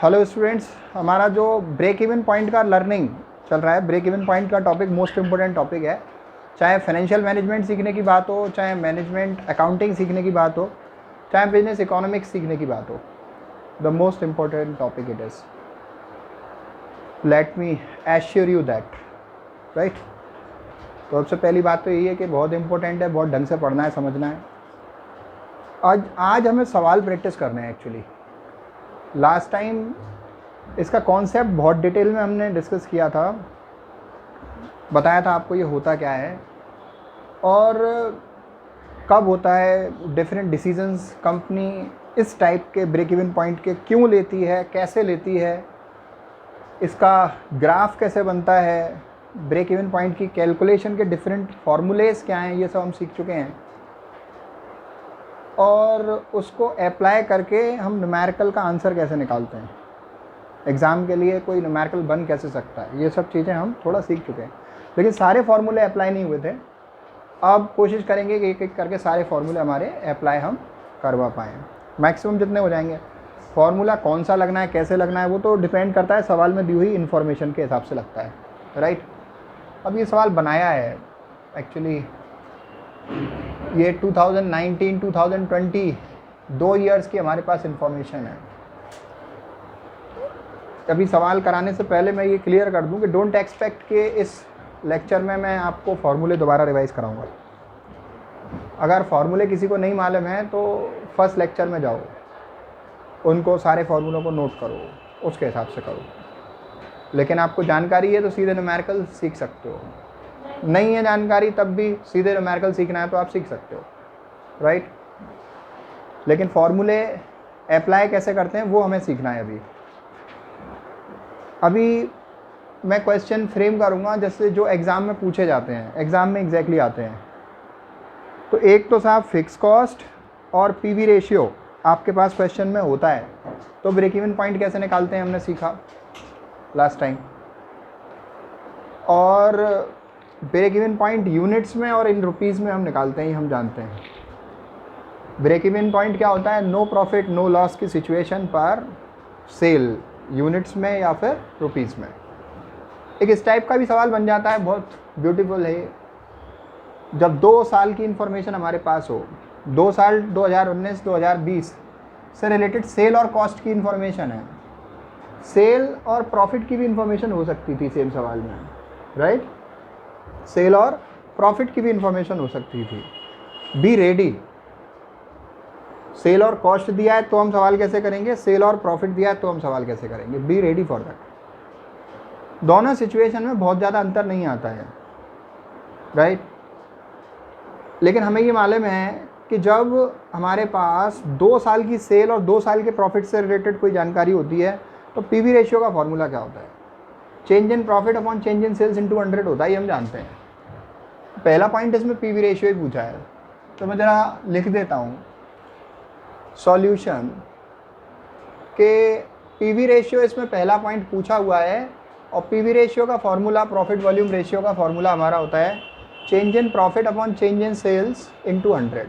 Hello students, हमारा जो break even point का लर्निंग चल रहा है, ब्रेक इवन पॉइंट का टॉपिक मोस्ट इम्पोर्टेंट टॉपिक है। चाहे फाइनेंशियल मैनेजमेंट सीखने की बात हो, चाहे मैनेजमेंट अकाउंटिंग सीखने की बात हो, चाहे बिजनेस इकोनॉमिक्स सीखने की बात हो, the most important topic it is. Let me assure you that, right. तो सबसे पहली बात तो यही है कि बहुत इंपॉर्टेंट है, बहुत ढंग से पढ़ना है, समझना है। आज हमें सवाल प्रैक्टिस करने हैं एक्चुअली। लास्ट टाइम इसका कॉन्सेप्ट बहुत डिटेल में हमने डिस्कस किया था, बताया था आपको ये होता क्या है और कब होता है, डिफरेंट डिसीजंस कंपनी इस टाइप के ब्रेक इवन पॉइंट के क्यों लेती है, कैसे लेती है, इसका ग्राफ कैसे बनता है, ब्रेक इवन पॉइंट की कैलकुलेशन के डिफरेंट फार्मूलेज क्या हैं, ये सब हम सीख चुके हैं। और उसको अप्लाई करके हम न्यूमेरिकल का आंसर कैसे निकालते हैं, एग्ज़ाम के लिए कोई न्यूमेरिकल बन कैसे सकता है, ये सब चीज़ें हम थोड़ा सीख चुके हैं। लेकिन सारे फार्मूले अप्लाई नहीं हुए थे। अब कोशिश करेंगे कि एक एक करके सारे फार्मूले हमारे अप्लाई हम करवा पाएँ, मैक्सिमम जितने हो जाएंगे। फार्मूला कौन सा लगना है, कैसे लगना है, वो तो डिपेंड करता है सवाल में दी हुई इन्फॉर्मेशन के हिसाब से लगता है, राइट। अब ये सवाल बनाया है एक्चुअली, ये 2019-2020 2 ईयर्स की हमारे पास इंफॉर्मेशन है। अभी सवाल कराने से पहले मैं ये क्लियर कर दूं कि डोंट एक्सपेक्ट कि इस लेक्चर में मैं आपको फार्मूले दोबारा रिवाइज कराऊंगा। अगर फार्मूले किसी को नहीं मालूम है तो फर्स्ट लेक्चर में जाओ, उनको सारे फार्मूलों को नोट करो, उसके हिसाब से करो। लेकिन आपको जानकारी है तो सीधे न्यूमेरिकल सीख सकते हो, नहीं है जानकारी तब भी सीधे न्यूमेरिकल सीखना है तो आप सीख सकते हो, राइट। लेकिन फार्मूले अप्लाई कैसे करते हैं वो हमें सीखना है। अभी मैं क्वेश्चन फ्रेम करूंगा जैसे जो एग्ज़ाम में पूछे जाते हैं, एग्ज़ाम में एग्जैक्टली आते हैं। तो एक तो साहब फिक्स कॉस्ट और पीवी रेशियो आपके पास क्वेश्चन में होता है। तो ब्रेक इवन पॉइंट कैसे निकालते हैं हमने सीखा लास्ट टाइम। और ब्रेक इवन पॉइंट यूनिट्स में और इन रुपीज़ में हम निकालते हैं, हम जानते हैं। ब्रेक इवन पॉइंट क्या होता है, नो प्रॉफिट नो लॉस की सिचुएशन पर सेल, यूनिट्स में या फिर रुपीज़ में। एक इस टाइप का भी सवाल बन जाता है, बहुत ब्यूटीफुल है। जब 2 साल की इन्फॉर्मेशन हमारे पास हो, 2 साल 2019-2020 से रिलेटेड सेल और कॉस्ट की इन्फॉर्मेशन है, सेल और प्रॉफिट की भी इन्फॉर्मेशन हो सकती थी सेम सवाल में, राइट। सेल और प्रॉफिट की भी इंफॉर्मेशन हो सकती थी। बी रेडी, सेल और कॉस्ट दिया है तो हम सवाल कैसे करेंगे, सेल और प्रॉफिट दिया है तो हम सवाल कैसे करेंगे। B ready for that. दोनों सिचुएशन में बहुत ज़्यादा अंतर नहीं आता है, राइट। लेकिन हमें ये मालूम है कि जब हमारे पास 2 साल की सेल और 2 साल के प्रॉफिट से रिलेटेड कोई जानकारी होती है तो पीवी रेशियो का फॉर्मूला क्या होता है, change in profit upon change in sales into 100 होता है, ये हम जानते हैं। पहला पॉइंट इसमें पीवी रेशियो ही पूछा है, तो मैं ज़रा लिख देता हूँ सॉल्यूशन के पीवी रेशियो इसमें पहला पॉइंट पूछा हुआ है। और पीवी रेशियो का फॉर्मूला, प्रॉफिट वॉल्यूम रेशियो का फॉर्मूला हमारा होता है change in profit upon change in sales into 100।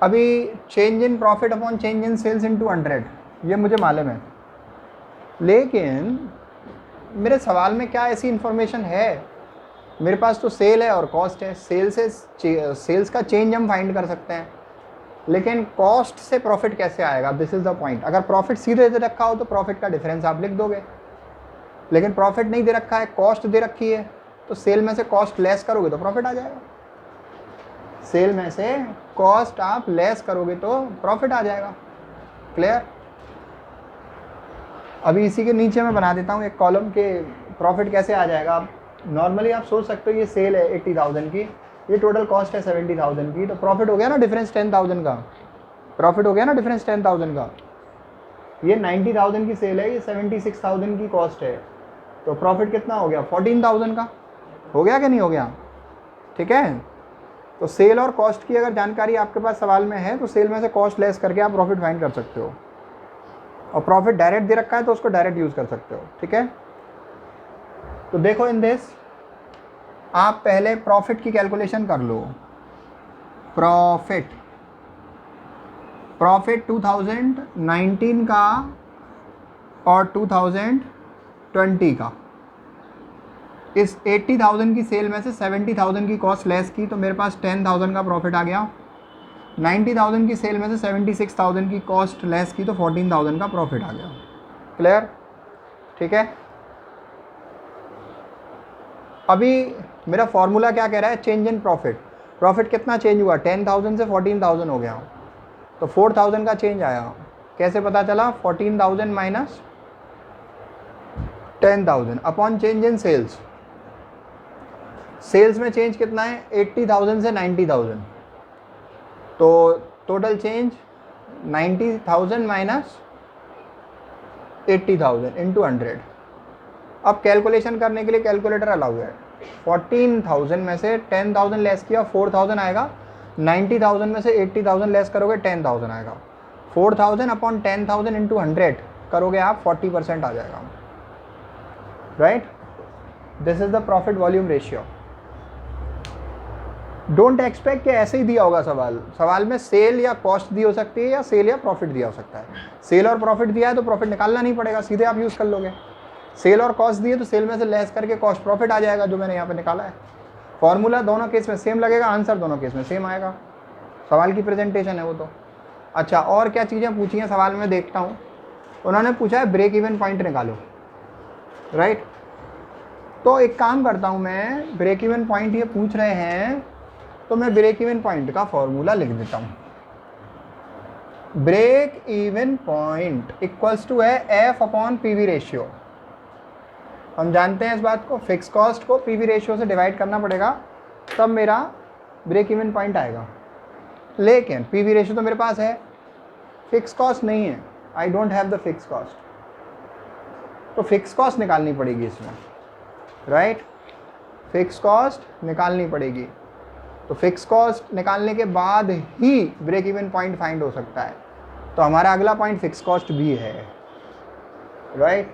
अभी change in profit upon change in sales into 100 ये मुझे मालूम है, लेकिन मेरे सवाल में क्या ऐसी इन्फॉर्मेशन है, मेरे पास तो सेल है और कॉस्ट है। सेल से सेल्स का चेंज हम फाइंड कर सकते हैं, लेकिन कॉस्ट से प्रॉफिट कैसे आएगा, दिस इज़ द पॉइंट। अगर प्रॉफिट सीधे दे रखा हो तो प्रॉफिट का डिफरेंस आप लिख दोगे, लेकिन प्रॉफिट नहीं दे रखा है, कॉस्ट दे रखी है, तो सेल में से कॉस्ट लेस करोगे तो प्रॉफिट आ जाएगा। सेल में से कॉस्ट आप लेस करोगे तो प्रॉफिट आ जाएगा। क्लियर। अभी इसी के नीचे मैं बना देता हूँ एक कॉलम के प्रॉफिट कैसे आ जाएगा। आप नॉर्मली आप सोच सकते हो ये सेल है 80,000 की, ये टोटल कॉस्ट है 70,000 की, तो प्रॉफिट हो गया ना डिफरेंस 10,000 का, प्रॉफिट हो गया ना डिफरेंस 10,000 का। ये 90,000 की सेल है, ये 76,000 की कॉस्ट है, तो प्रॉफिट कितना हो गया 14,000 का। हो गया कि नहीं हो गया, ठीक है। तो सेल और कॉस्ट की अगर जानकारी आपके पास सवाल में है तो सेल में से कॉस्ट लेस करके आप प्रॉफिट फाइंड कर सकते हो। और प्रॉफिट डायरेक्ट दे रखा है तो उसको डायरेक्ट यूज़ कर सकते हो, ठीक है। तो देखो इन दिस, आप पहले प्रॉफिट की कैलकुलेशन कर लो। प्रॉफिट 2019 का और 2020 का, इस 80,000 की सेल में से 70,000 की कॉस्ट लेस की तो मेरे पास 10,000 का प्रॉफिट आ गया। 90,000 की सेल में से 76,000 की कॉस्ट लेस की तो 14,000 का प्रॉफिट आ गया। क्लियर, ठीक है। अभी मेरा फॉर्मूला क्या कह रहा है, चेंज इन प्रॉफिट। प्रॉफिट कितना चेंज हुआ, 10,000 से 14,000 हो गया, तो 4,000 का चेंज आया। कैसे पता चला, 14,000 minus 10,000 upon change in sales. Sales में चेंज कितना है, 80,000 से 90,000, तो टोटल चेंज 90,000 माइनस 80,000 इंटू 100। अब कैलकुलेशन करने के लिए कैलकुलेटर अलाउ है। 14,000 में से 10,000 लेस किया 4,000 आएगा, 90,000 में से 80,000 लेस करोगे 10,000 आएगा। 4,000 अपॉन 10,000 इंटू 100 करोगे आप, 40% आ जाएगा, right. This is the profit volume ratio. Don't expect कि ऐसे ही दिया होगा सवाल में सेल या कॉस्ट दी हो सकती है या सेल या प्रॉफिट दिया हो सकता है। सेल और प्रॉफिट दिया है तो प्रॉफिट निकालना नहीं पड़ेगा, सीधे आप यूज़ कर लोगे। सेल और कॉस्ट दिए तो सेल में से लेस करके कॉस्ट प्रॉफिट आ जाएगा, जो मैंने यहाँ पे निकाला है। फॉर्मूला दोनों केस में सेम लगेगा, आंसर दोनों केस में सेम आएगा। सवाल की प्रेजेंटेशन है वो तो। अच्छा, और क्या चीज़ें पूछी हैं सवाल में, देखता हूँ। उन्होंने पूछा है ब्रेक इवन पॉइंट निकालो, राइट। तो एक काम करता हूँ मैं, ब्रेक इवन पॉइंट ये पूछ रहे हैं तो मैं ब्रेक इवन पॉइंट का फॉर्मूला लिख देता हूँ। Break even point equals to है एफ अपॉन पीवी रेशियो। हम जानते हैं इस बात को, फिक्स कॉस्ट को पीवी रेशियो से डिवाइड करना पड़ेगा तब मेरा ब्रेक इवन पॉइंट आएगा। लेकिन पीवी रेशियो तो मेरे पास है, फिक्स कॉस्ट नहीं है। I don't have the fix cost, तो फिक्स कॉस्ट निकालनी पड़ेगी इसमें, राइट। फिक्स कॉस्ट निकालनी पड़ेगी, तो फिक्स कॉस्ट निकालने के बाद ही ब्रेक इवन पॉइंट फाइंड हो सकता है। तो हमारा अगला पॉइंट फिक्स कॉस्ट भी है, राइट।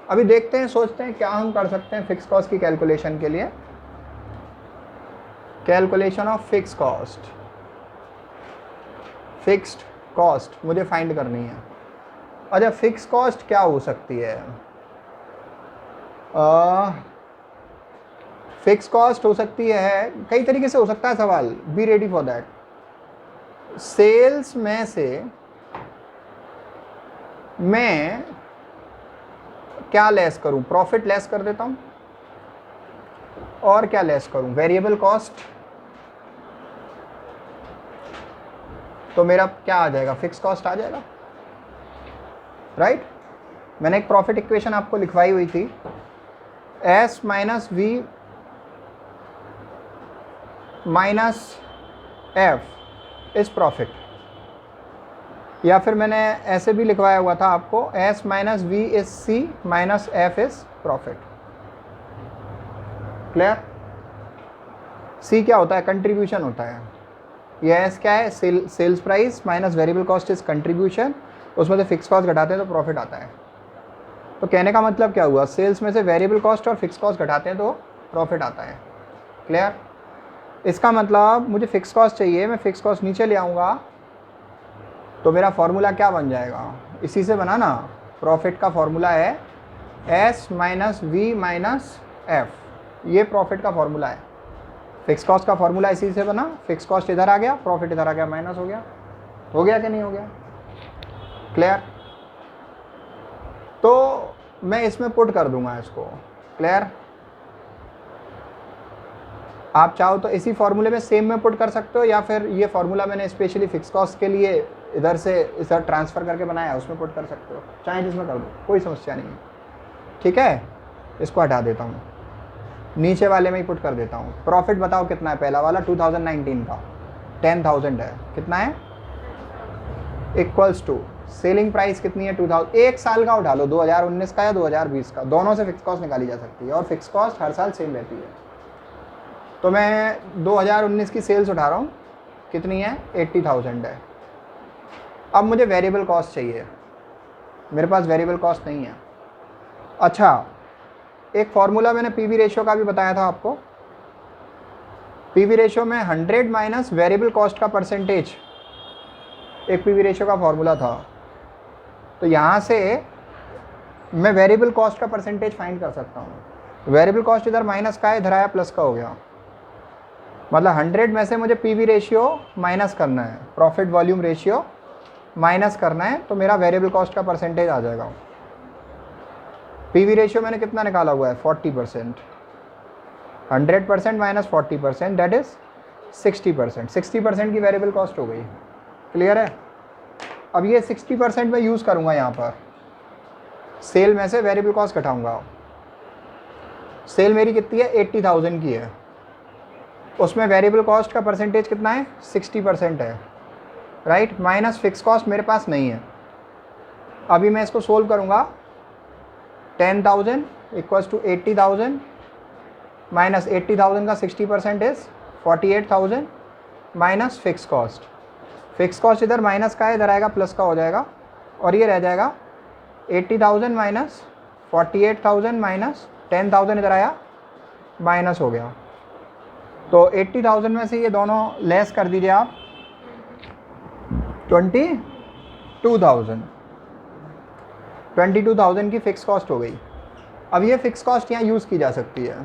अभी देखते हैं, सोचते हैं क्या हम कर सकते हैं फिक्स कॉस्ट की कैलकुलेशन के लिए। Calculation of fix cost, fixed cost मुझे फाइंड करनी है। अच्छा, फिक्स कॉस्ट क्या हो सकती है, फिक्स कॉस्ट हो सकती है कई तरीके से हो सकता है सवाल, be ready for that. Sales में से मैं क्या लेस करूं, प्रॉफिट लेस कर देता हूं, और क्या लेस करूं, वेरिएबल कॉस्ट, तो मेरा क्या आ जाएगा, फिक्स कॉस्ट आ जाएगा, राइट। मैंने एक प्रॉफिट इक्वेशन आपको लिखवाई हुई थी, S minus V minus F is profit, या फिर मैंने ऐसे भी लिखवाया हुआ था आपको, S minus V is C minus F is profit. Clear. C क्या होता है, कंट्रीब्यूशन होता है। ये एस क्या है, sales price minus variable cost is contribution, उसमें से फिक्स कॉस्ट घटाते हैं तो प्रॉफिट आता है। तो कहने का मतलब क्या हुआ, सेल्स में से वेरिएबल कॉस्ट और फिक्स कॉस्ट घटाते हैं तो प्रॉफिट आता है। क्लियर। इसका मतलब मुझे फिक्स कॉस्ट चाहिए, मैं फिक्स कॉस्ट नीचे ले आऊँगा तो मेरा फॉर्मूला क्या बन जाएगा, इसी से बना ना। प्रॉफिट का फॉर्मूला है S minus V minus F, ये प्रॉफिट का फॉर्मूला है। फिक्स कॉस्ट का फॉर्मूला इसी से बना, फिक्स कॉस्ट इधर आ गया, प्रॉफिट इधर आ गया, माइनस हो गया। हो गया कि नहीं हो गया, क्लियर। तो मैं इसमें पुट कर दूंगा इसको, क्लियर। आप चाहो तो इसी फॉर्मूले में सेम में पुट कर सकते हो, या फिर ये फॉर्मूला मैंने स्पेशली फिक्स कॉस्ट के लिए इधर से इधर ट्रांसफ़र करके बनाया है, उसमें पुट कर सकते हो, चाहे जिसमें कर दो, कोई समस्या नहीं है, ठीक है। इसको हटा देता हूँ, नीचे वाले में ही पुट कर देता हूँ। प्रॉफिट बताओ कितना है, पहला वाला 2019 का 10,000 है, कितना है, इक्वल्स टू सेलिंग प्राइस कितनी है 2000, एक साल का उठा लो, 2019 का या 2020 का, दोनों से फिक्स कॉस्ट निकाली जा सकती है, और फिक्स कॉस्ट हर साल सेम रहती है। तो मैं 2019 की सेल्स उठा रहा हूँ, कितनी है, 80,000 है। अब मुझे वेरिएबल कॉस्ट चाहिए, मेरे पास वेरिएबल कॉस्ट नहीं है। अच्छा, एक फॉर्मूला मैंने पीवी रेशियो का भी बताया था आपको। पीवी रेशियो में 100 माइनस वेरिएबल कॉस्ट का परसेंटेज एक पीवी रेशियो का फॉर्मूला था। तो यहाँ से मैं वेरिएबल कॉस्ट का परसेंटेज फाइंड कर सकता हूँ। वेरिएबल कॉस्ट इधर माइनस का है, इधर आया प्लस का हो गया। मतलब 100 में से मुझे पीवी रेशियो माइनस करना है, प्रॉफिट वॉल्यूम रेशियो माइनस करना है, तो मेरा वेरिएबल कॉस्ट का परसेंटेज आ जाएगा। पीवी रेशियो मैंने कितना निकाला हुआ है, 40%। 100% माइनस 40%, दैट इज 60%। 60% की वेरिएबल कॉस्ट हो गई। क्लियर है? अब ये 60% मैं यूज़ करूँगा यहाँ पर, सेल में से वेरिएबल कॉस्ट घटाऊँगा। सेल मेरी कितनी है, 80,000 की है, उसमें वेरिएबल कॉस्ट का परसेंटेज कितना है, 60% है, राइट। माइनस फिक्स कॉस्ट मेरे पास नहीं है। अभी मैं इसको सोल्व करूँगा। 10,000 इक्वल्स टू 80,000 माइनस 80,000 का 60% is 48,000 minus fix cost. Fix cost इधर माइनस का है, इधर आएगा प्लस का हो जाएगा, और ये रह जाएगा 80,000 माइनस 48,000 माइनस 10,000, इधर आया माइनस हो गया। तो 80,000 में से ये दोनों लेस कर दीजिए आप, 22,000। 22,000 की फिक्स कॉस्ट हो गई। अब ये फिक्स कॉस्ट यहाँ यूज़ की जा सकती है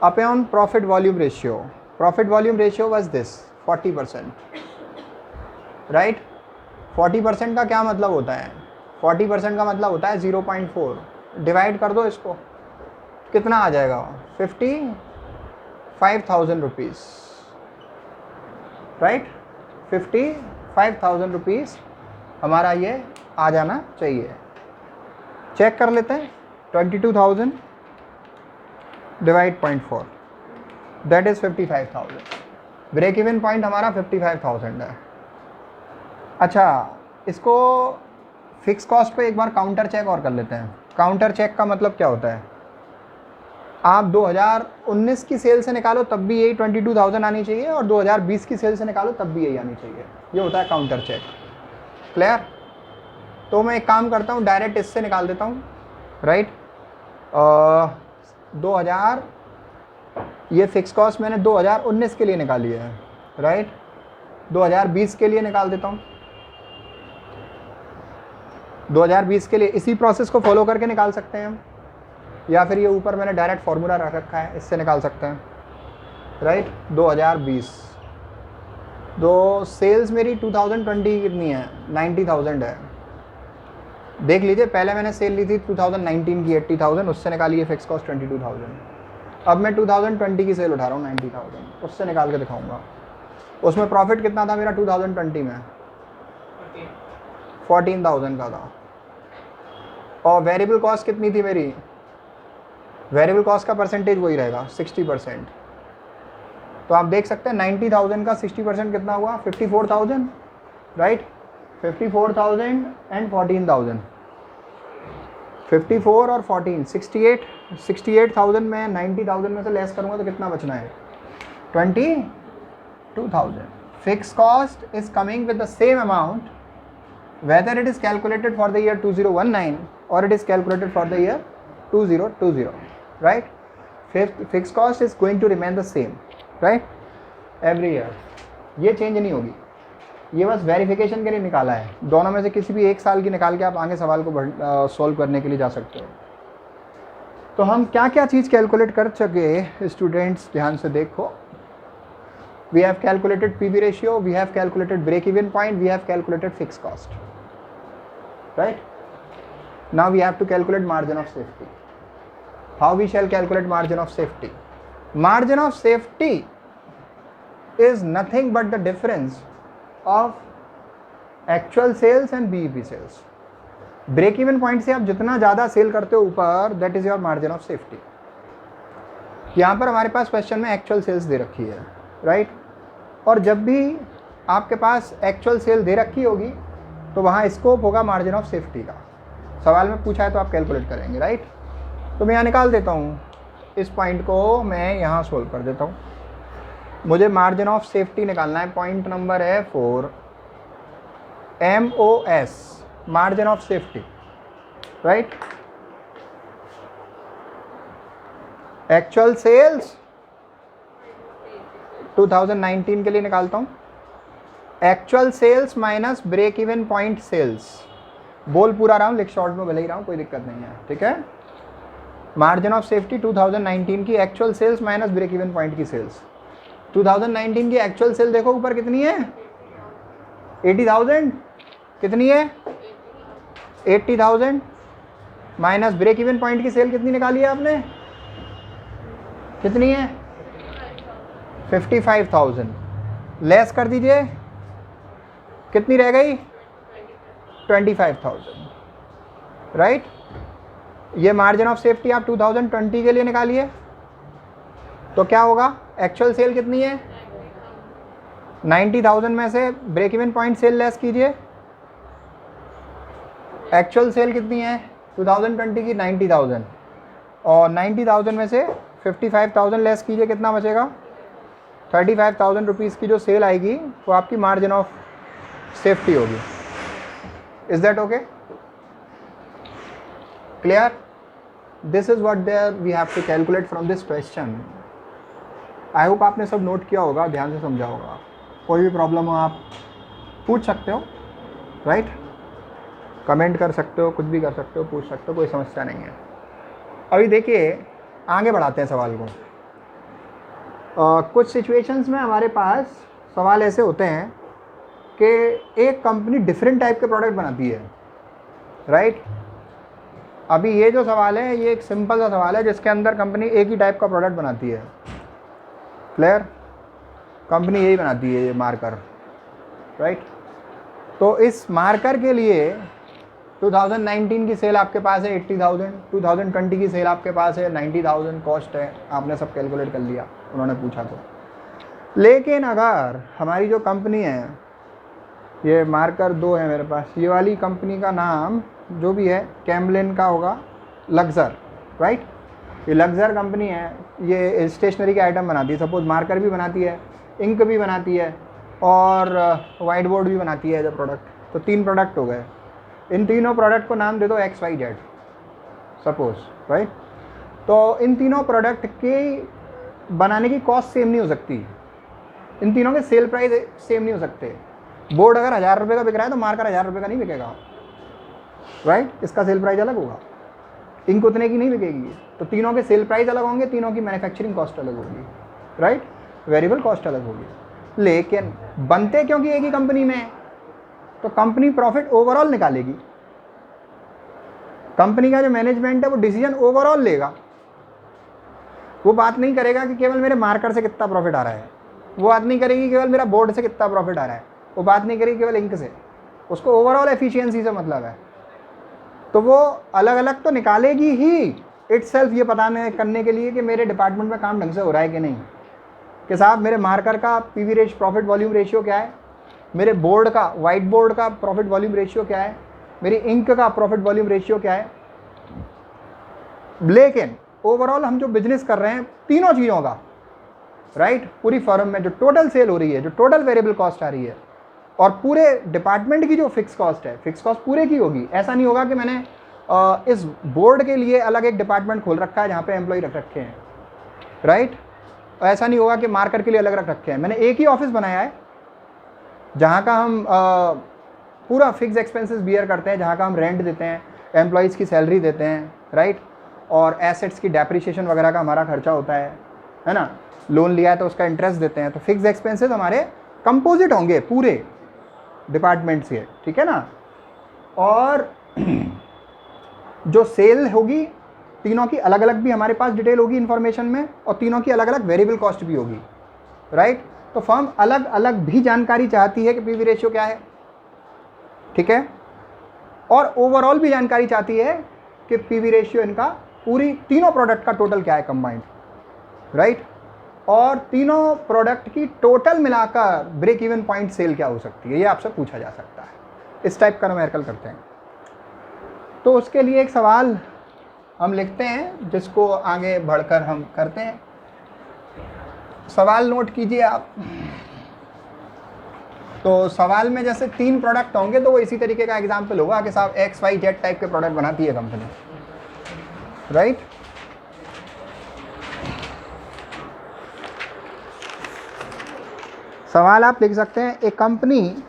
upon profit volume ratio. Profit volume ratio was this 40%, right. 40% का क्या मतलब होता है, 40% का मतलब होता है 0.4। डिवाइड कर दो इसको, कितना आ जाएगा, 55,000 रुपीज़, राइट। 55,000 रुपीज़ हमारा ये आ जाना चाहिए। चेक कर लेते हैं। 22,000 divide 0.4, that is 55,000। Break even point हमारा 55,000 है। अच्छा, इसको फिक्स कॉस्ट पे एक बार काउंटर चेक और कर लेते हैं। काउंटर चेक का मतलब क्या होता है, आप 2019 की सेल से निकालो तब भी यही 22,000 आनी चाहिए, और 2020 की सेल से निकालो तब भी यही आनी चाहिए। ये होता है काउंटर चेक। क्लियर? तो मैं एक काम करता हूँ, डायरेक्ट इससे निकाल देता हूँ, राइट। 2000, ये फिक्स कॉस्ट मैंने 2019 के लिए निकाली है, राइट। 2020 के लिए निकाल देता हूँ। 2020 के लिए इसी प्रोसेस को फॉलो करके निकाल सकते हैं हम, या फिर ये ऊपर मैंने डायरेक्ट फार्मूला रख रखा है, इससे निकाल सकते हैं, राइट। 2020 दो सेल्स मेरी 2020 की कितनी है, 90,000 है। देख लीजिए, पहले मैंने सेल ली थी 2019 की 80,000, उससे निकाली है फिक्स कॉस्ट 22,000। अब मैं 2020 की सेल उठा रहा हूँ 90,000, उससे निकाल के दिखाऊंगा। उसमें प्रॉफिट कितना था मेरा 2020 में, 14,000 का था। और वेरिएबल कॉस्ट कितनी थी मेरी, वेरिएबल कॉस्ट का परसेंटेज वही रहेगा 60%। तो आप देख सकते हैं 90,000 का 60% कितना हुआ, 54,000, राइट। 54,000 एंड 14,000, 54 और 14, 68,000 में 90,000 में से लेस करूँगा तो कितना बचना है, 22,000। Fix cost is coming with the same amount whether it is calculated for the year 2019 or it is calculated for the year 2020, right. Fixed cost is going to remain the same, right, every year. ये change नहीं होगी। ये बस verification के लिए निकाला है। दोनों में से किसी भी एक साल की निकाल के आप आगे सवाल को सॉल्व करने के लिए जा सकते हो। तो हम क्या क्या चीज़ कैलकुलेट कर सके स्टूडेंट्स, ध्यान से देखो। We have calculated PV ratio, we have calculated break even point, we have calculated fixed cost, right. Now we have to calculate margin of safety. How we shall calculate margin of safety? Margin of safety is nothing but the difference of actual sales and BEP sales. Break even point से आप जितना ज़्यादा cell करते हो ऊपर, that is your margin of safety. यहाँ पर हमारे पास क्वेश्चन में एक्चुअल सेल्स दे रखी है, राइट। और जब भी आपके पास एक्चुअल सेल दे रखी होगी तो वहाँ स्कोप होगा मार्जिन ऑफ सेफ्टी का। सवाल में पूछा है तो आप कैलकुलेट करेंगे, राइट। तो मैं यहाँ निकाल देता हूँ, इस पॉइंट को मैं यहाँ सोल्व कर देता हूँ। मुझे मार्जिन ऑफ सेफ्टी निकालना है, पॉइंट नंबर है 4, MOS margin of safety, right. Actual sales 2019 के लिए निकालता हूँ, actual sales minus break even point sales. बोल पूरा रहा हूँ, लिख शॉर्ट में भले ही रहा हूँ, कोई दिक्कत नहीं है, ठीक है। मार्जिन ऑफ सेफ्टी 2019 की actual sales minus break even point की सेल्स। 2019 की एक्चुअल सेल देखो ऊपर कितनी है, 80,000। कितनी है, 80,000 माइनस ब्रेक इवन पॉइंट की सेल कितनी निकाली है आपने, कितनी है, 55,000। लेस कर दीजिए, कितनी रह गई, 25,000, राइट। ये मार्जिन ऑफ सेफ्टी आप 2020 के लिए निकालिए, तो क्या होगा, एक्चुअल सेल कितनी है, 90,000 में से break even point sale less कीजिए। एक्चुअल सेल कितनी है 2020 की, 90,000, और 90,000 में से 55,000 लेस कीजिए, कितना बचेगा, 35,000 रुपीज़ की जो सेल आएगी वो आपकी मार्जिन ऑफ सेफ्टी होगी। Is that okay, clear? This is what there we have to calculate from this question. I hope आपने सब नोट किया होगा, ध्यान से समझा होगा। कोई भी प्रॉब्लम हो आप पूछ सकते हो, राइट। कमेंट कर सकते हो, कुछ भी कर सकते हो, पूछ सकते हो, कोई समस्या नहीं है। अभी देखिए आगे बढ़ाते हैं सवाल को। कुछ सिचुएशंस में हमारे पास सवाल ऐसे होते हैं कि एक कंपनी डिफरेंट टाइप के प्रोडक्ट बनाती है, राइट। अभी ये जो सवाल है ये एक सिंपल सा सवाल है जिसके अंदर कंपनी एक ही टाइप का प्रोडक्ट बनाती है, क्लियर। कंपनी यही बनाती है, ये मार्कर, राइट। तो इस मार्कर के लिए 2019 की सेल आपके पास है 80,000, 2020 की सेल आपके पास है 90,000 कॉस्ट है, आपने सब कैलकुलेट कर लिया, उन्होंने पूछा तो। लेकिन अगर हमारी जो कंपनी है, ये मार्कर 2 है मेरे पास, ये वाली कंपनी का नाम जो भी है कैमलिन का होगा, लक्सर, राइट। ये लक्सर कंपनी है, ये स्टेशनरी के आइटम बनाती है। सपोज मार्कर भी बनाती है, इंक भी बनाती है, और वाइट बोर्ड भी बनाती है जो प्रोडक्ट। तो 3 प्रोडक्ट हो गए। इन तीनों प्रोडक्ट को नाम दे दो XYZ सपोज, राइट। तो इन तीनों प्रोडक्ट के बनाने की कॉस्ट सेम नहीं हो सकती, इन तीनों के सेल प्राइस सेम नहीं हो सकते। बोर्ड अगर 1,000 रुपये का बिक रहा है तो मार्कर 1,000 रुपये का नहीं बिकेगा, राइट। इसका सेल प्राइस अलग होगा, इंक उतने की नहीं बिकेगी। तो तीनों के सेल प्राइस अलग होंगे, तीनों की मैन्युफैक्चरिंग कॉस्ट अलग होगी, राइट। वेरिएबल कॉस्ट अलग होगी। लेकिन बनते क्योंकि एक ही कंपनी में, तो कंपनी प्रॉफिट ओवरऑल निकालेगी। कंपनी का जो मैनेजमेंट है वो डिसीजन ओवरऑल लेगा। वो बात नहीं करेगा कि केवल मेरे मार्कर से कितना प्रॉफिट आ रहा है, वो बात नहीं करेगी केवल मेरा बोर्ड से कितना प्रॉफिट आ रहा है, वो बात नहीं करेगी केवल इंक से, उसको ओवरऑल एफिशिएंसी से मतलब है। तो वो अलग अलग तो निकालेगी ही इटसेल्फ, ये पता करने के लिए कि मेरे डिपार्टमेंट में काम ढंग से हो रहा है कि नहीं, कि साहब मेरे मार्कर का PV ratio, profit volume ratio क्या है, मेरे बोर्ड का, वाइट बोर्ड का प्रॉफिट वॉल्यूम रेशियो क्या है, मेरी इंक का प्रॉफिट वॉल्यूम रेशियो क्या है। लेकिन ओवरऑल हम जो बिजनेस कर रहे हैं तीनों चीज़ों का, राइट, पूरी फर्म में जो टोटल सेल हो रही है, जो टोटल वेरिएबल कॉस्ट आ रही है, और पूरे डिपार्टमेंट की जो फिक्स कॉस्ट है, फिक्स कॉस्ट पूरे की होगी। ऐसा नहीं होगा कि मैंने इस बोर्ड के लिए अलग एक डिपार्टमेंट खोल रखा है जहाँ पे एम्प्लॉय रख रखे हैं, राइट। ऐसा नहीं होगा कि मार्कर के लिए अलग रख रखे हैं। मैंने एक ही ऑफिस बनाया है जहाँ का हम पूरा फिक्स एक्सपेंसेस बियर करते हैं, जहाँ का हम रेंट देते हैं, एम्प्लॉयज़ की सैलरी देते हैं, राइट, और एसेट्स की डेप्रिसिएशन वगैरह का हमारा खर्चा होता है ना। लोन लिया है तो उसका इंटरेस्ट देते हैं। तो फिक्स एक्सपेंसेस हमारे कंपोजिट होंगे पूरे डिपार्टमेंट से, ठीक है ना। और जो सेल होगी तीनों की अलग अलग भी हमारे पास डिटेल होगी इन्फॉर्मेशन में, और तीनों की अलग अलग वेरिएबल कॉस्ट भी होगी, राइट। तो फर्म अलग अलग भी जानकारी चाहती है कि पीवी रेशियो क्या है, ठीक है, और ओवरऑल भी जानकारी चाहती है कि पीवी रेशियो इनका पूरी तीनों प्रोडक्ट का टोटल क्या है कंबाइंड, राइट। और तीनों प्रोडक्ट की टोटल मिलाकर ब्रेक इवन पॉइंट सेल क्या हो सकती है, ये आपसे पूछा जा सकता है। इस टाइप का न्यूमेरिकल करते हैं। तो उसके लिए एक सवाल हम लिखते हैं जिसको आगे बढ़कर हम करते हैं। सवाल नोट कीजिए आप। तो सवाल में जैसे 3 प्रोडक्ट होंगे तो वो इसी तरीके का एग्जाम्पल होगा कि साहब XYZ टाइप के प्रोडक्ट बनाती है कंपनी, राइट। सवाल आप लिख सकते हैं, a company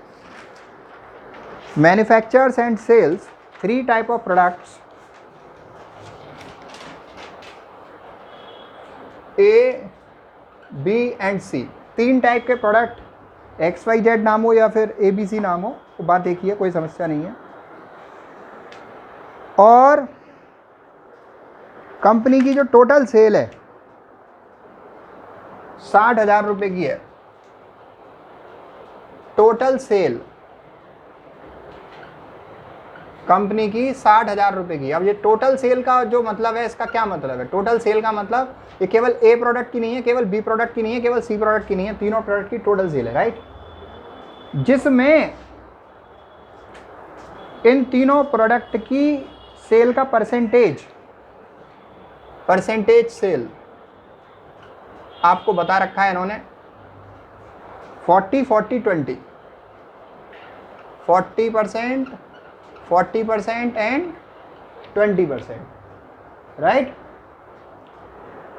manufactures and sales 3 type of products A, B and C। 3 type के प्रोडक्ट, XYZ नाम हो या फिर ABC नाम हो, तो बात एक ही है, कोई समस्या नहीं है। और कंपनी की जो टोटल सेल है 60,000 रुपये की है, टोटल सेल कंपनी की 60,000 रुपये की। अब ये टोटल सेल का जो मतलब है, इसका क्या मतलब है? टोटल सेल का मतलब ये केवल A प्रोडक्ट की नहीं है, केवल B प्रोडक्ट की नहीं है, केवल C प्रोडक्ट की नहीं है, तीनों प्रोडक्ट की टोटल सेल है, राइट। जिसमें इन तीनों प्रोडक्ट की सेल का परसेंटेज सेल आपको बता रखा है इन्होंने 40-40-20, 40%, 40% एंड 20%, राइट।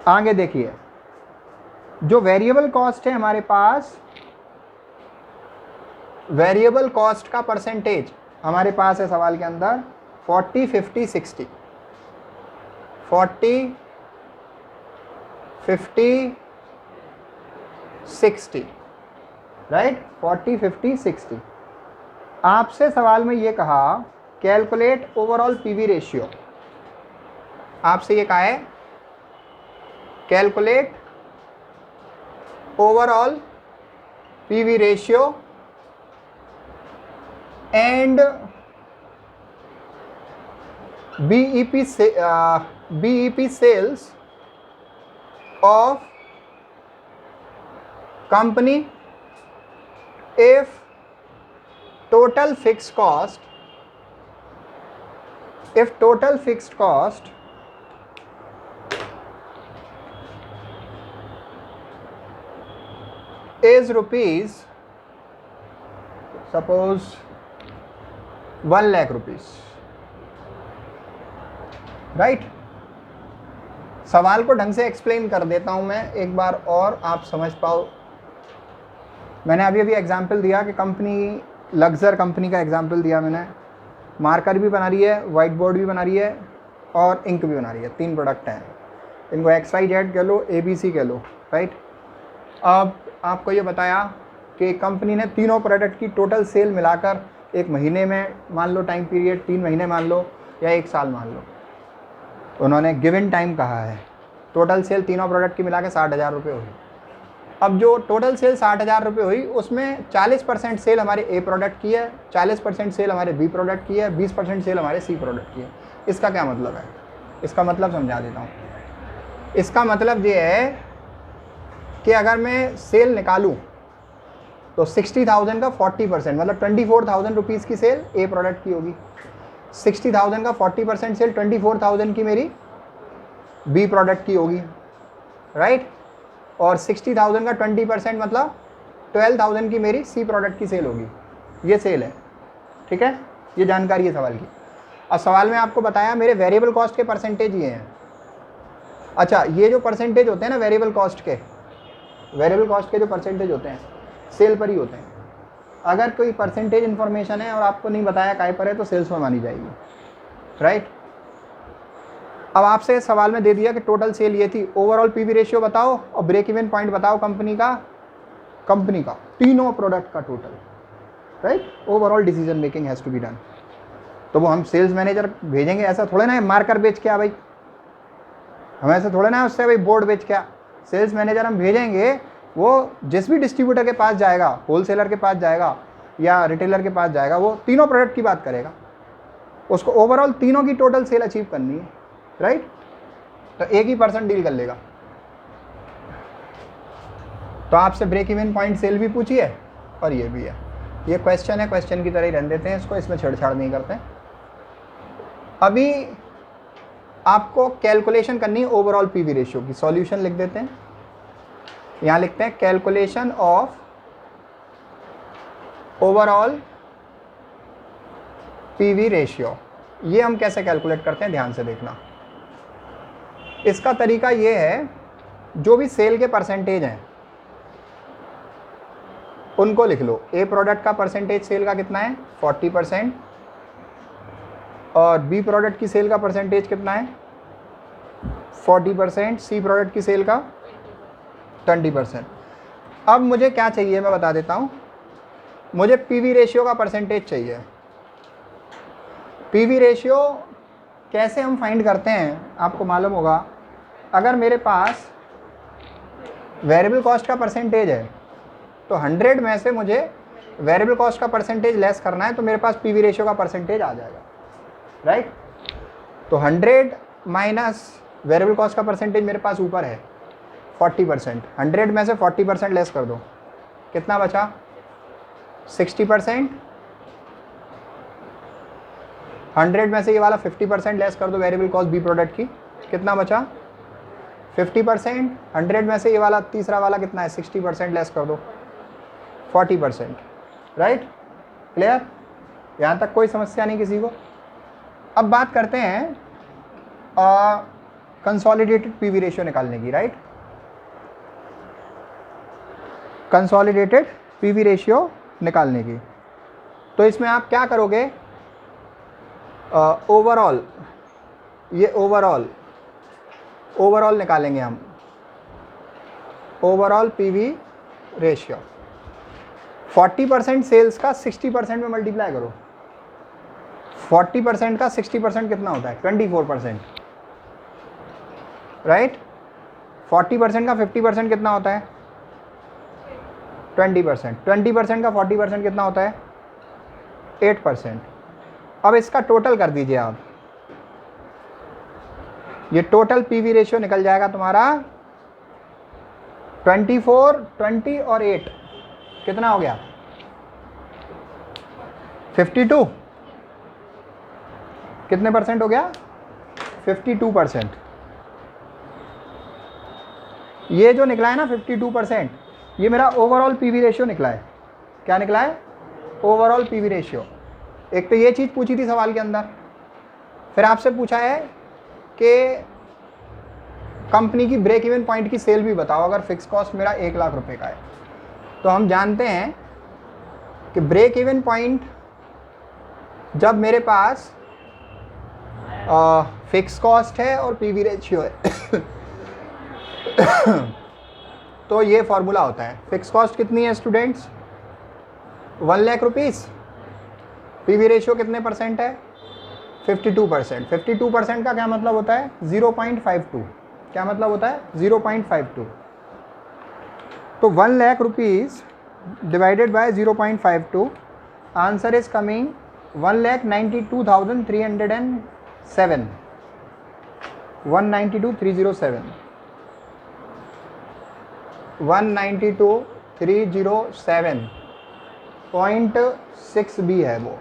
आगे देखिए, जो वेरिएबल कॉस्ट है हमारे पास, वेरिएबल कॉस्ट का परसेंटेज हमारे पास है सवाल के अंदर 40-50-60, 40-50-60, राइट, 40-50-60। आपसे सवाल में ये कहा कैलकुलेट ओवरऑल पीवी रेशियो, आपसे ये कहा है calculate overall PV ratio and BEP sales of company if total fixed cost is rupees, suppose 1 lakh rupees, right. सवाल को ढंग से एक्सप्लेन कर देता हूं मैं एक बार और आप समझ पाओ। मैंने अभी एग्जांपल दिया कि कंपनी लग्जर कंपनी का एग्जांपल दिया मैंने, मार्कर भी बना रही है, वाइट बोर्ड भी बना रही है और इंक भी बना रही है, 3 प्रोडक्ट हैं, इनको XYZ कह लो, ABC कह लो, राइट। अब आपको ये बताया कि कंपनी ने तीनों प्रोडक्ट की टोटल सेल मिलाकर एक महीने में मान लो, टाइम पीरियड 3 महीने मान लो या 1 साल मान लो, उन्होंने गिवन टाइम कहा है, टोटल सेल तीनों प्रोडक्ट की मिला के 60,000 रुपये हुई। अब जो टोटल सेल 60,000 रुपये हुई उसमें 40% सेल हमारे A प्रोडक्ट की है, 40% सेल हमारे B प्रोडक्ट की है, 20% सेल हमारे C प्रोडक्ट की है। इसका क्या मतलब है? इसका मतलब समझा देता हूँ। इसका मतलब ये है कि अगर मैं सेल निकालूँ तो 60,000 का 40% मतलब 24,000 रुपीज़ की सेल A प्रोडक्ट की होगी, 60,000 का 40% सेल 24,000 की मेरी B प्रोडक्ट की होगी, राइट। और 60,000 का 20% मतलब 12,000 की मेरी C प्रोडक्ट की सेल होगी। ये सेल है, ठीक है, ये जानकारी है सवाल की। अब सवाल में आपको बताया मेरे वेरिएबल कॉस्ट के परसेंटेज ये हैं। अच्छा, ये जो परसेंटेज होते हैं ना वेरिएबल कॉस्ट के जो परसेंटेज होते हैं सेल पर ही होते हैं। अगर कोई परसेंटेज इन्फॉर्मेशन है और आपको नहीं बताया काय पर है तो सेल्स में मानी जाएगी, राइट। अब आपसे सवाल में दे दिया कि टोटल सेल ये थी, ओवरऑल पीवी रेशियो बताओ और ब्रेक इवन पॉइंट बताओ कंपनी का तीनों प्रोडक्ट का total, right. Overall decision making has to be done. तो वो हम सेल्स मैनेजर भेजेंगे, ऐसा थोड़े ना है मार्कर बेच के आ भाई, हम ऐसा थोड़े ना है उससे भाई बोर्ड बेच के आ। सेल्स मैनेजर हम भेजेंगे, वो जिस भी डिस्ट्रीब्यूटर के पास जाएगा, होलसेलर के पास जाएगा या रिटेलर के पास जाएगा, वो तीनों प्रोडक्ट की बात करेगा, उसको ओवरऑल तीनों की टोटल सेल अचीव करनी है, राइट। तो एक ही पर्सन डील कर लेगा। तो आपसे ब्रेक इवन पॉइंट सेल भी पूछी है और ये भी है। ये क्वेश्चन है, क्वेश्चन की तरह ही रहने देते हैं इसको, इसमें छेड़छाड़ नहीं करते। अभी आपको कैलकुलेशन करनी है ओवरऑल पीवी रेशियो की। सॉल्यूशन लिख देते हैं, यहाँ लिखते हैं calculation of overall PV ratio, ये हम कैसे कैलकुलेट करते हैं ध्यान से देखना। इसका तरीका ये है, जो भी सेल के परसेंटेज हैं उनको लिख लो। ए प्रोडक्ट का परसेंटेज सेल का कितना है 40%, और बी प्रोडक्ट की सेल का परसेंटेज कितना है 40%, सी प्रोडक्ट की सेल का 20%। अब मुझे क्या चाहिए मैं बता देता हूँ, मुझे पीवी रेशियो का परसेंटेज चाहिए। पीवी रेशियो कैसे हम फाइंड करते हैं आपको मालूम होगा, अगर मेरे पास वेरिएबल कॉस्ट का परसेंटेज है तो 100 में से मुझे वेरिएबल कॉस्ट का परसेंटेज लेस करना है, तो मेरे पास पीवी रेशियो का परसेंटेज आ जाएगा, राइट। तो 100 माइनस वेरिएबल कॉस्ट का परसेंटेज मेरे पास ऊपर है 40%, 100 में से 40% लेस कर दो, कितना बचा 60%। 100 में से ये वाला 50% लेस कर दो वेरिएबल कॉस्ट बी प्रोडक्ट की, कितना बचा 50%। 100 में से ये वाला तीसरा वाला कितना है 60% लेस कर दो 40%, राइट। क्लियर, यहाँ तक कोई समस्या नहीं किसी को। अब बात करते हैं कंसोलिडेटेड पीवी रेशियो निकालने की, राइट। कंसोलिडेटेड पीवी रेशियो निकालने की, तो इसमें आप क्या करोगे, ओवरऑल, ये ओवरऑल निकालेंगे हम, ओवरऑल पीवी रेशियो। 40% सेल्स का 60% में मल्टीप्लाई करो। 40% का 60% कितना होता है 24%, राइट। 40% का 50% कितना होता है 20%, 20% का 40% कितना होता है 8%। अब इसका टोटल कर दीजिए आप, ये टोटल पीवी रेशियो निकल जाएगा तुम्हारा 24, 20 और 8 कितना हो गया 52, कितने परसेंट हो गया 52%। ये जो निकला है ना 52%, ये मेरा ओवरऑल पीवी रेशियो निकला है। क्या निकला है ओवरऑल पीवी रेशियो। एक तो ये चीज़ पूछी थी सवाल के अंदर, फिर आपसे पूछा है कि कंपनी की ब्रेक इवन पॉइंट की सेल भी बताओ अगर फिक्स कॉस्ट मेरा 1 लाख रुपए का है। तो हम जानते हैं कि ब्रेक इवन पॉइंट जब मेरे पास फिक्स कॉस्ट है और पीवी रेशियो है तो ये फॉर्मूला होता है। फिक्स कॉस्ट कितनी है students 1 lakh rupees, PV ratio कितने परसेंट है 52%। 52% का क्या मतलब होता है 0.52, क्या मतलब होता है 0.52। तो 1 lakh rupees divided by 0.52, answer is coming 1,92,307, 192,307, 192,307.6 भी है वो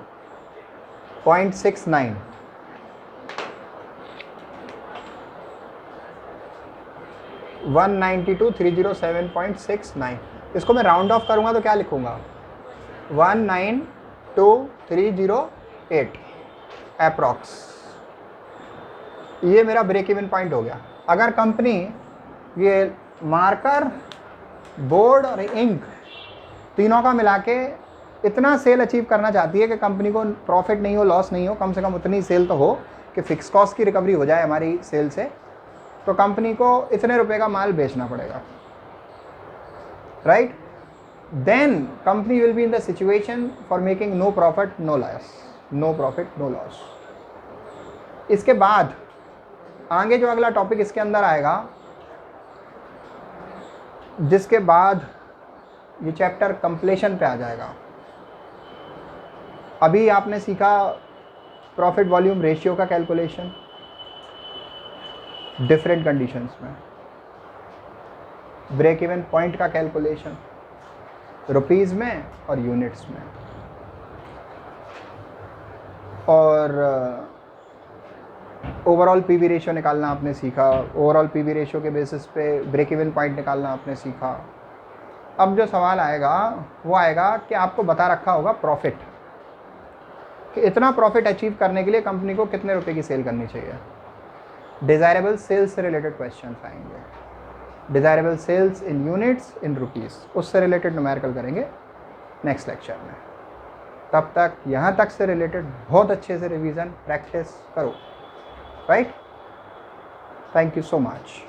0.69। वन 192,307.69। इसको मैं राउंड ऑफ करूंगा तो क्या लिखूंगा 192,308 अप्रॉक्स। ये मेरा ब्रेक इवन पॉइंट हो गया। अगर कंपनी ये मार्कर, बोर्ड और इंक तीनों का मिला के इतना सेल अचीव करना चाहती है कि कंपनी को प्रॉफिट नहीं हो, लॉस नहीं हो, कम से कम उतनी सेल तो हो कि फिक्स कॉस्ट की रिकवरी हो जाए हमारी सेल से, तो कंपनी को इतने रुपए का माल बेचना पड़ेगा, right. Then company will be in the situation for making no profit no loss, no profit no loss. इसके बाद आगे जो अगला टॉपिक इसके अंदर आएगा, जिसके बाद ये चैप्टर कंप्लीशन पे आ जाएगा। अभी आपने सीखा प्रॉफिट वॉल्यूम रेशियो का कैलकुलेशन डिफरेंट कंडीशंस में, ब्रेक इवन पॉइंट का कैलकुलेशन रुपीस में और यूनिट्स में, और ओवरऑल पीवी रेशियो निकालना आपने सीखा। ओवरऑल पीवी रेशियो के बेसिस पे ब्रेक इवन पॉइंट निकालना आपने सीखा। अब जो सवाल आएगा वो आएगा कि आपको बता रखा होगा प्रॉफिट, कि इतना प्रॉफिट अचीव करने के लिए कंपनी को कितने रुपए की सेल करनी चाहिए। डिज़ायरेबल सेल्स से रिलेटेड क्वेश्चन आएंगे, desirable sales in units in rupees, उससे रिलेटेड न्यूमेरिकल करेंगे नेक्स्ट लेक्चर में। तब तक यहाँ तक से रिलेटेड बहुत अच्छे से रिवीजन प्रैक्टिस करो, right. Thank you so much.